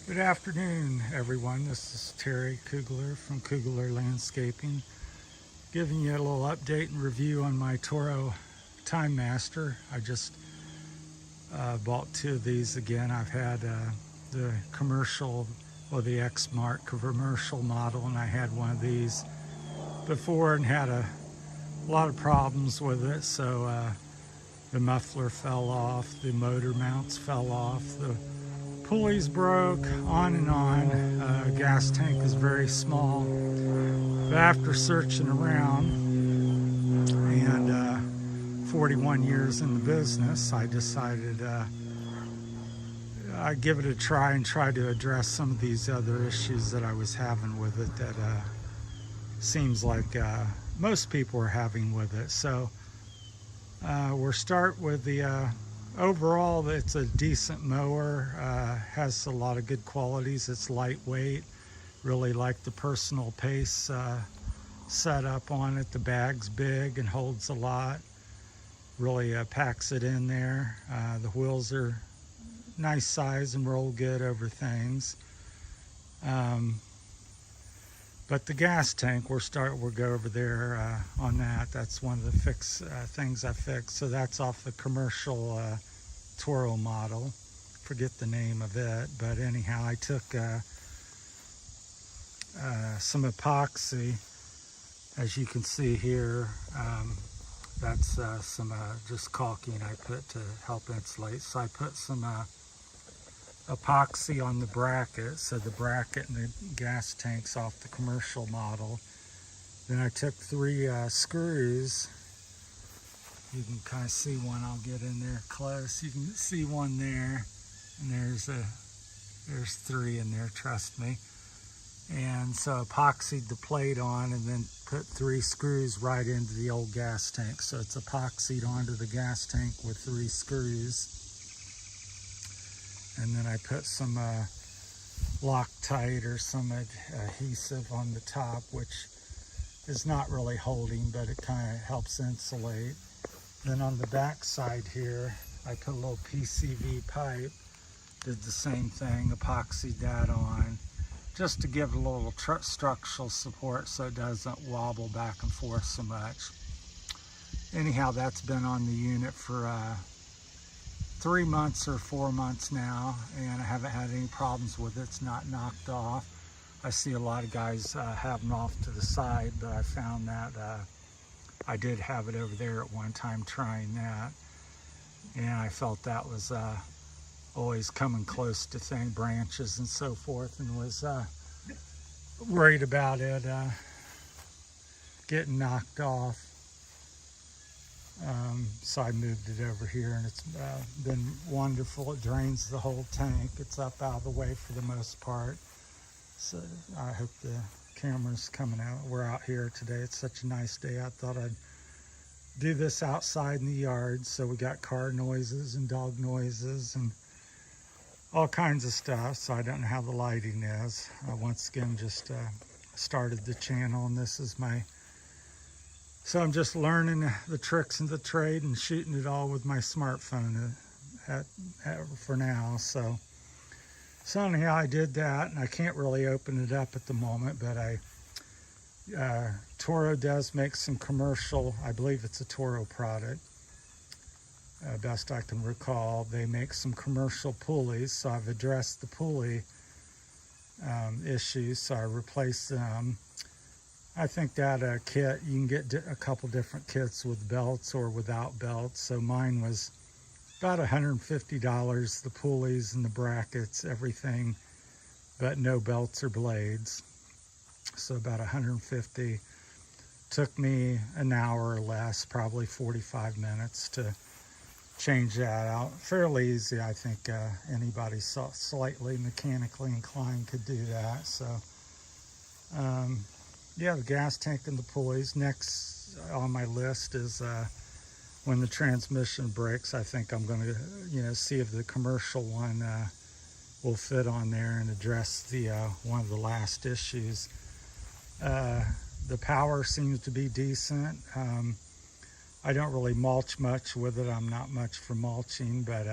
Good afternoon, everyone. This is Terry Koogler from Koogler Landscaping, giving you a little update and review on my Toro TimeMaster. I just bought two of these again. I've had the commercial, or the X-Mark commercial model, and I had one of these before and had a lot of problems with it. So the muffler fell off, the motor mounts fell off, the pulleys broke, on and on. Gas tank is very small. But after searching around and 41 years in the business, I decided I'd give it a try and try to address some of these other issues that I was having with it that seems like most people are having with it. So we'll start with the overall, it's a decent mower, has a lot of good qualities. It's lightweight, really like the personal pace setup on it. The bag's big and holds a lot, really packs it in there. The wheels are nice size and roll good over things. But the gas tank, we'll go over there on that. That's one of the things I fixed. So that's off the commercial Toro model. Forget the name of it, but anyhow, I took some epoxy, as you can see here. That's some just caulking I put to help insulate. So I put some epoxy on the bracket, so the bracket and the gas tanks off the commercial model. Then I took 3 screws. You can kind of see one. I'll get in there close. You can see one there, and there's 3 in there, trust me. And so epoxied the plate on and then put 3 screws right into the old gas tank. So it's epoxied onto the gas tank with 3 screws. And then I put some Loctite or some adhesive on the top, which is not really holding, but it kind of helps insulate. Then on the back side here, I put a little PCV pipe, did the same thing, epoxied that on, just to give it a little structural support so it doesn't wobble back and forth so much. Anyhow, that's been on the unit for 3 months or 4 months now, and I haven't had any problems with it. It's not knocked off. I see a lot of guys have them off to the side, but I found that I did have it over there at one time trying that, and I felt that was always coming close to branches and so forth, and was worried about it getting knocked off. So I moved it over here, and it's been wonderful. It drains the whole tank. It's up out of the way for the most part. So I hope the camera's coming out. We're out here today. It's such a nice day. I thought I'd do this outside in the yard. So we got car noises and dog noises and all kinds of stuff. So I don't know how the lighting is. Once again, just started the channel, and this is so I'm just learning the tricks of the trade and shooting it all with my smartphone for now. So anyhow, I did that, and I can't really open it up at the moment, but Toro does make some commercial, I believe it's a Toro product, best I can recall. They make some commercial pulleys, so I've addressed the pulley issues, so I replaced them. I think that kit, you can get a couple different kits with belts or without belts. So mine was about $150, the pulleys and the brackets, everything, but no belts or blades. So about $150. Took me an hour or less, probably 45 minutes to change that out. Fairly easy. I think anybody slightly mechanically inclined could do that. So yeah, the gas tank and the pulleys. Next on my list is when the transmission breaks. I think I'm going to, see if the commercial one will fit on there and address the one of the last issues. The power seems to be decent. I don't really mulch much with it. I'm not much for mulching, but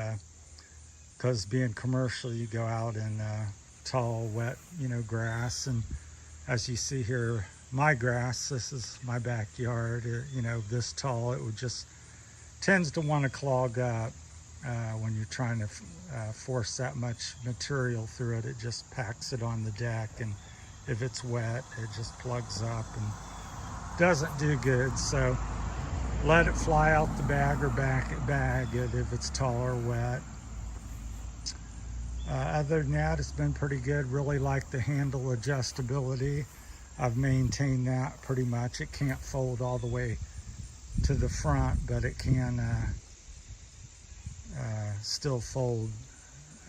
because being commercial, you go out and tall, wet, grass. And as you see here, my grass, this is my backyard, this tall, it would just tends to want to clog up when you're trying to force that much material through it. It just packs it on the deck, and if it's wet, it just plugs up and doesn't do good. So let it fly out the bag or bag it if it's tall or wet. Other than that, it's been pretty good. Really like the handle adjustability. I've maintained that pretty much. It can't fold all the way to the front, but it can still fold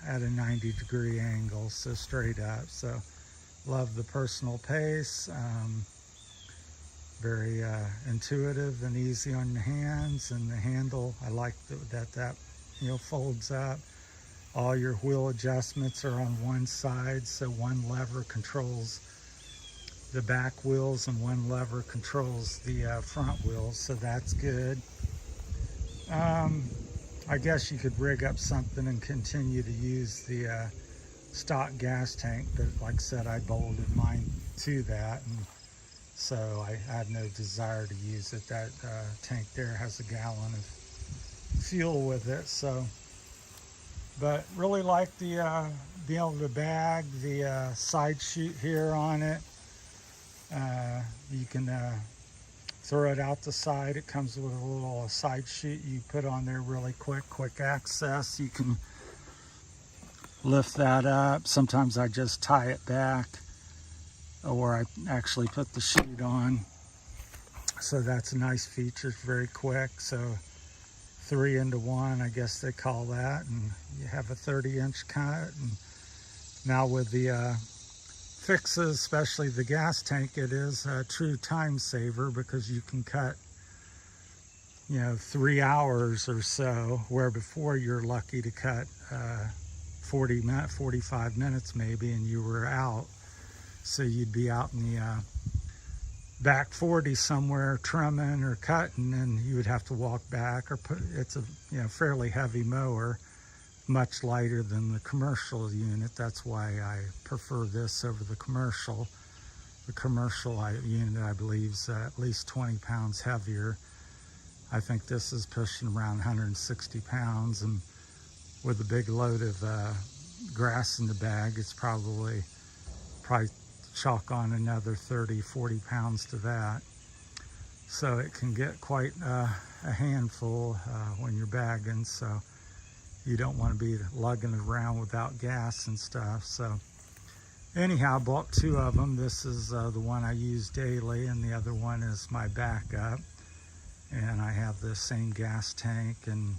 at a 90-degree angle, so straight up. So love the personal pace. Very intuitive and easy on the hands, and the handle, I like that folds up. All your wheel adjustments are on one side, so one lever controls the back wheels and one lever controls the front wheels, so that's good. I guess you could rig up something and continue to use the stock gas tank, but like I said, I bolted mine to that, and so I had no desire to use it. That tank there has a gallon of fuel with it. So, but really like the being able to bag the side chute here on it. You can throw it out the side. It comes with a little side chute you put on there really quick access. You can lift that up. Sometimes I just tie it back, or I actually put the chute on. So that's a nice feature, very quick. So 3 into 1, I guess they call that, and you have a 30-inch cut. And now with the fixes, especially the gas tank, it is a true time saver, because you can cut 3 hours or so, where before you're lucky to cut 45 minutes maybe, and you were out. So you'd be out in the back 40 somewhere trimming or cutting, and you would have to walk back, or it's a fairly heavy mower, much lighter than the commercial unit. That's why I prefer this over the commercial. The commercial unit, I believe, is at least 20 pounds heavier. I think this is pushing around 160 pounds, and with a big load of grass in the bag, it's probably chalk on another 30-40 pounds to that. So it can get quite a handful when you're bagging, so you don't want to be lugging it around without gas and stuff. So anyhow, I bought 2 of them. This is the one I use daily, and the other one is my backup. And I have the same gas tank and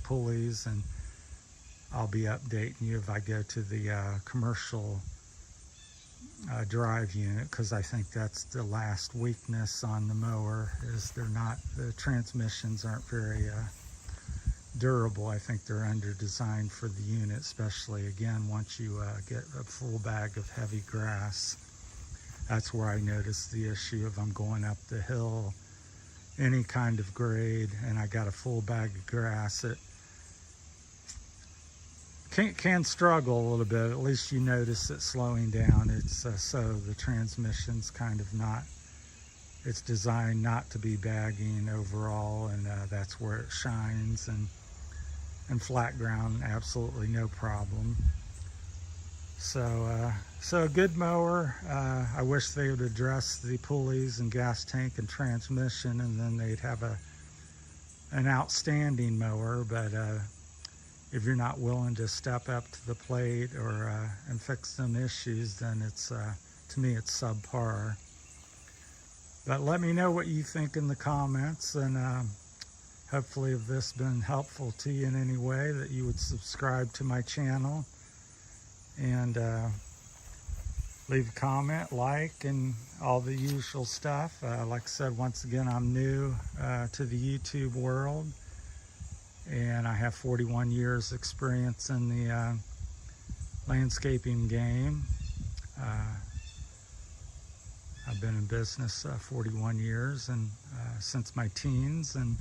pulleys, and I'll be updating you if I go to the commercial drive unit, because I think that's the last weakness on the mower, is the transmissions aren't very durable. I think they're under designed for the unit, especially again once you get a full bag of heavy grass. That's where I notice the issue. If I'm going up the hill, any kind of grade, and I got a full bag of grass, it can struggle a little bit. At least you notice it slowing down. It's so the transmission's kind of not, it's designed not to be bagging overall, and that's where it shines. And flat ground, absolutely no problem. So a good mower. I wish they would address the pulleys and gas tank and transmission, and then they'd have an outstanding mower. But if you're not willing to step up to the plate or and fix some issues, then it's to me it's subpar. But let me know what you think in the comments, and hopefully if this has been helpful to you in any way, that you would subscribe to my channel and leave a comment, like, and all the usual stuff. Like I said, once again, I'm new to the YouTube world, and I have 41 years experience in the landscaping game. I've been in business 41 years, and since my teens, and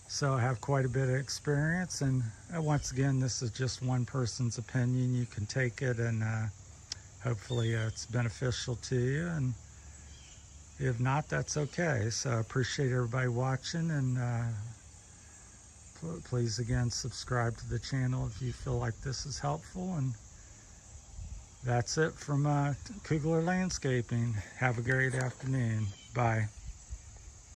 so I have quite a bit of experience. And once again, this is just one person's opinion. You can take it and hopefully it's beneficial to you, and if not, that's okay. So I appreciate everybody watching, and please again subscribe to the channel if you feel like this is helpful. And that's it from Koogler Landscaping. Have a great afternoon. Bye.